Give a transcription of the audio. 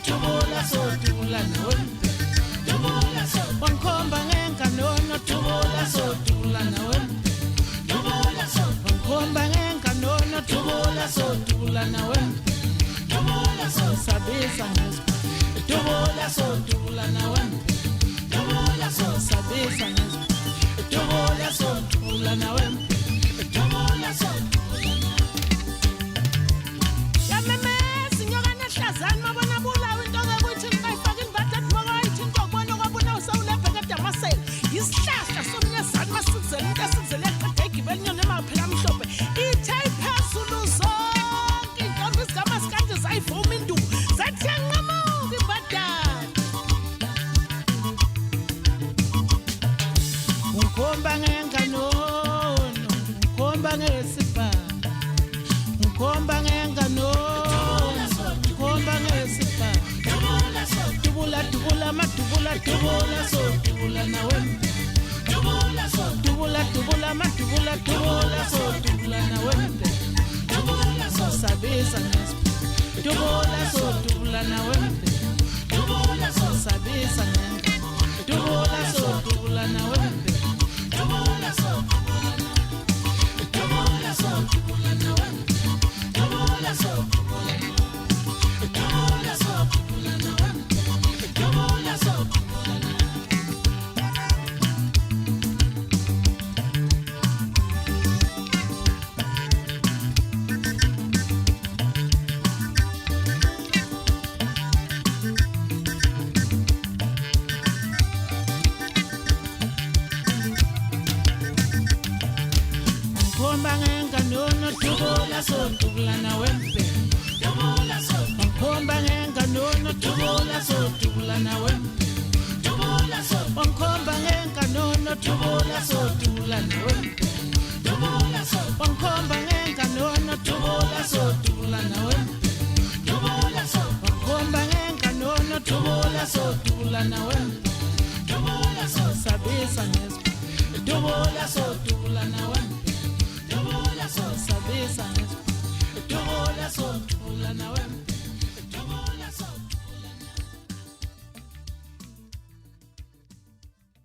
tubula sotubula nawempe tubula sotubula wangikhomba ngenganono tubula sotubula nawempe tubula sotubula wangikhomba ngenganono tubula sotubula nawempe tubula sotubula sabisa ngesipho tubula sotubula nawempe tubula sotubula sabisa ngesipho tubula sotubula nawempe tubula sotubula Zan mabona bulawa into ukuthi ngayifaka invatha phakathi into kubona kwabona usawulepha kaDamascene isihlahla somnyazana masizele into esizele eqeda igibeli nyone emaphela amhlophe ithe iphezulu zonke intombi zikaMaskandi zayivuma induku zathi yanqamuka ibhadala ungikhomba ngenganono ungikhomba ngesibhamu ungikhomba ngenganono Tubula matubula tubula sotubula nawempe tubula matubula tubula sotubula nawempe sabisa ngesipho tubula sotubula nawempe sabisa ngesipho tubula sotubula nawempe tubula sotubula nawempe tubula sotubula Tubula sotubula nawempe tubula sotubula wangikhomba ngenganono tubula sotubula nawempe tubula sotubula wangikhomba ngenganono tubula sotubula nawempe tubula sotubula wangikhomba ngenganono tubula sotubula nawempe tubula sotubula wangikhomba ngenganono tubula sotubula nawempe tubula sotubula sabisa ngesipho tubula sotubula nawempe